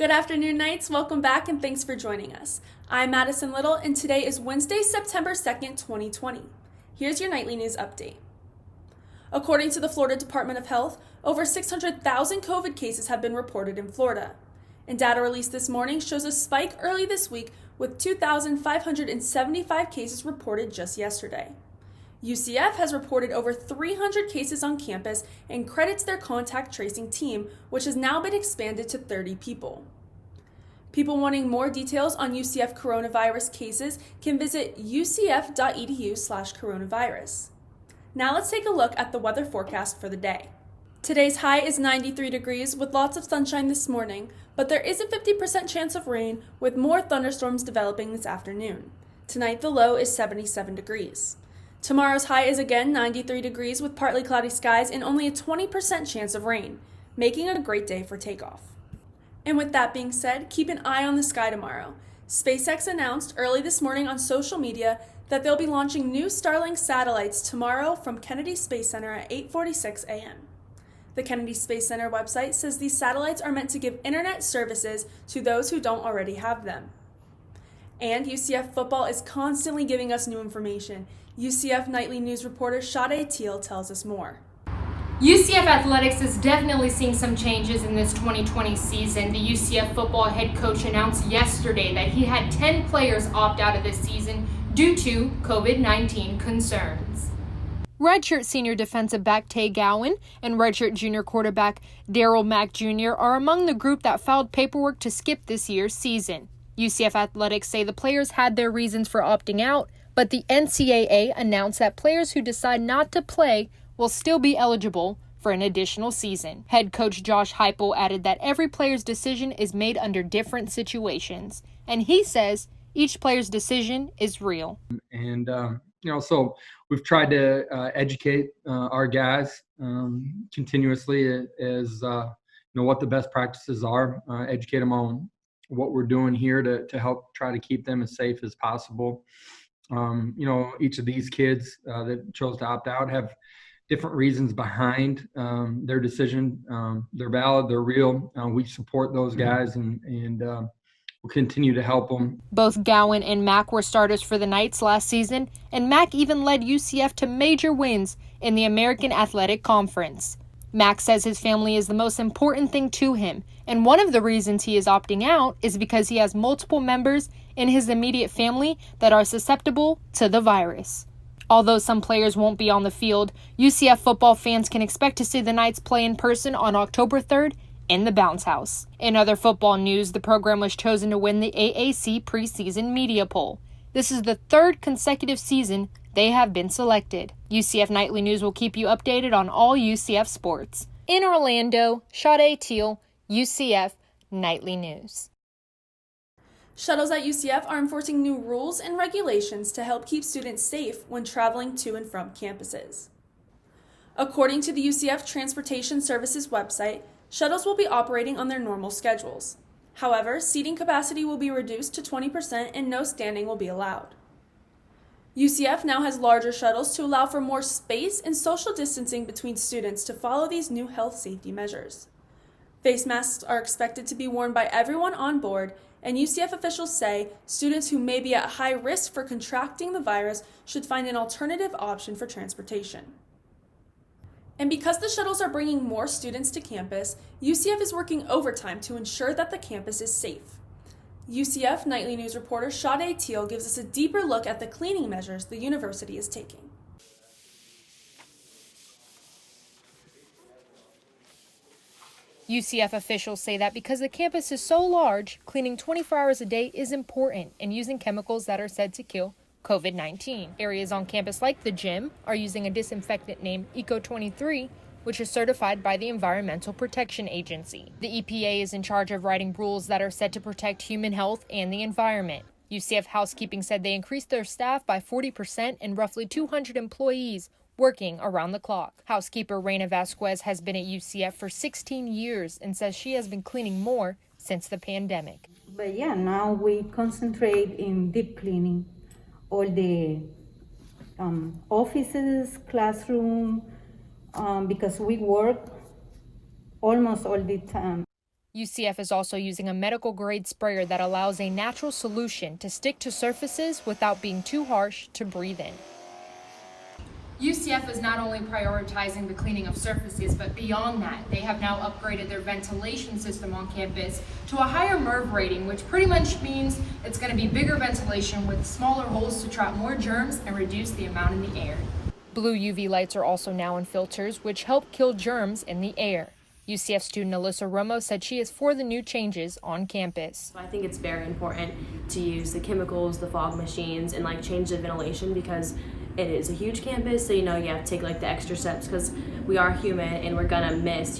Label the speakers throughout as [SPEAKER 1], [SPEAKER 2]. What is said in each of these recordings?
[SPEAKER 1] Good afternoon, Knights. Welcome back and thanks for joining us. I'm Matison Little and today is Wednesday, September 2nd, 2020. Here's your nightly news update. According to the Florida Department of Health, over 600,000 COVID cases have been reported in Florida. And data released this morning shows a spike early this week with 2,575 cases reported just yesterday. UCF has reported over 300 cases on campus and credits their contact tracing team, which has now been expanded to 30 people. People wanting more details on UCF coronavirus cases can visit ucf.edu/coronavirus. Now let's take a look at the weather forecast for the day. Today's high is 93 degrees with lots of sunshine this morning, but there is a 50% chance of rain with more thunderstorms developing this afternoon. Tonight the low is 77 degrees. Tomorrow's high is again 93 degrees with partly cloudy skies and only a 20% chance of rain, making it a great day for takeoff. And with that being said, keep an eye on the sky tomorrow. SpaceX announced early this morning on social media that they'll be launching new Starlink satellites tomorrow from Kennedy Space Center at 8:46 a.m. The Kennedy Space Center website says these satellites are meant to give internet services to those who don't already have them. And UCF football is constantly giving us new information. UCF Knightly news reporter Sade Teal tells us more.
[SPEAKER 2] UCF Athletics is definitely seeing some changes in this 2020 season. The UCF football head coach announced yesterday that he had 10 players opt out of this season due to COVID-19 concerns. Redshirt senior defensive back Tay Gowan and redshirt junior quarterback Darryl Mack Jr. are among the group that filed paperwork to skip this year's season. UCF Athletics say the players had their reasons for opting out, but the NCAA announced that players who decide not to play will still be eligible for an additional season. Head coach Josh Heupel added that every player's decision is made under different situations, and he says each player's decision is real.
[SPEAKER 3] And so we've tried to educate our guys continuously as what the best practices are, educate them on what we're doing here to help try to keep them as safe as possible. Each of these kids that chose to opt out have different reasons behind their decision. They're valid, they're real. We support those guys and we'll continue to help them.
[SPEAKER 2] Both Gowan and Mack were starters for the Knights last season, and Mack even led UCF to major wins in the American Athletic Conference. Mack says his family is the most important thing to him, and one of the reasons he is opting out is because he has multiple members in his immediate family that are susceptible to the virus. Although some players won't be on the field, UCF football fans can expect to see the Knights play in person on October 3rd in the Bounce House. In other football news, the program was chosen to win the AAC preseason media poll. This is the third consecutive season they have been selected. UCF Nightly News will keep you updated on all UCF sports. In Orlando, Sade Teal, UCF Nightly News.
[SPEAKER 1] Shuttles at UCF are enforcing new rules and regulations to help keep students safe when traveling to and from campuses. According to the UCF Transportation Services website, shuttles will be operating on their normal schedules. However, seating capacity will be reduced to 20% and no standing will be allowed. UCF now has larger shuttles to allow for more space and social distancing between students to follow these new health safety measures. Face masks are expected to be worn by everyone on board, and UCF officials say students who may be at high risk for contracting the virus should find an alternative option for transportation. And because the shuttles are bringing more students to campus, UCF is working overtime to ensure that the campus is safe. UCF Nightly News reporter Sade Teal gives us a deeper look at the cleaning measures the university is taking.
[SPEAKER 2] UCF officials say that because the campus is so large, cleaning 24 hours a day is important and using chemicals that are said to kill COVID-19. Areas on campus like the gym are using a disinfectant named Eco-23, which is certified by the Environmental Protection Agency. The EPA is in charge of writing rules that are said to protect human health and the environment. UCF housekeeping said they increased their staff by 40% and roughly 200 employees working around the clock. Housekeeper Reina Vasquez has been at UCF for 16 years and says she has been cleaning more since the pandemic.
[SPEAKER 4] But yeah, now we concentrate in deep cleaning all the offices, classroom, because we work almost all the time
[SPEAKER 2] UCF is also using a medical-grade sprayer that allows a natural solution to stick to surfaces without being too harsh to breathe in. UCF is not only prioritizing the cleaning of surfaces, but beyond that, they have now upgraded their ventilation system on campus to a higher MERV rating, which pretty much means it's going to be bigger ventilation with smaller holes to trap more germs and reduce the amount in the air. Blue UV lights are also now in filters, which help kill germs in the air. UCF student Alyssa Romo said she is for the new changes on campus.
[SPEAKER 5] I think it's very important to use the chemicals, the fog machines, and change the ventilation because it is a huge campus, so you have to take the extra steps because we are human and we're gonna miss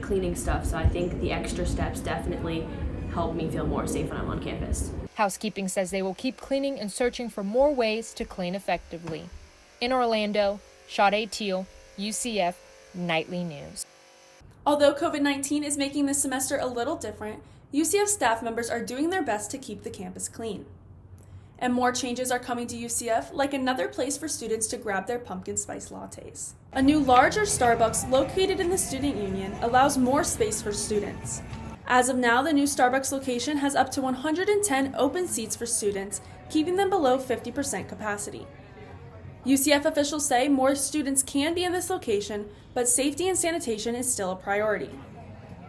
[SPEAKER 5] cleaning stuff. So I think the extra steps definitely help me feel more safe when I'm on campus.
[SPEAKER 2] Housekeeping says they will keep cleaning and searching for more ways to clean effectively. In Orlando, Sade Teal, UCF Nightly News.
[SPEAKER 1] Although COVID-19 is making this semester a little different, UCF staff members are doing their best to keep the campus clean. And more changes are coming to UCF, like another place for students to grab their pumpkin spice lattes. A new larger Starbucks located in the Student Union allows more space for students. As of now, the new Starbucks location has up to 110 open seats for students, keeping them below 50% capacity. UCF officials say more students can be in this location, but safety and sanitation is still a priority.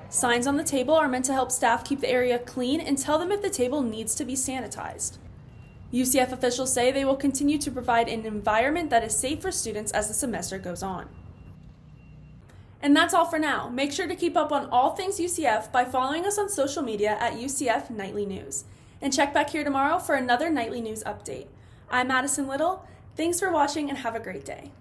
[SPEAKER 1] Signs on the table are meant to help staff keep the area clean and tell them if the table needs to be sanitized. UCF officials say they will continue to provide an environment that is safe for students as the semester goes on. And that's all for now. Make sure to keep up on all things UCF by following us on social media at UCF Nightly News. And check back here tomorrow for another Nightly News update. I'm Matison Little. Thanks for watching and have a great day.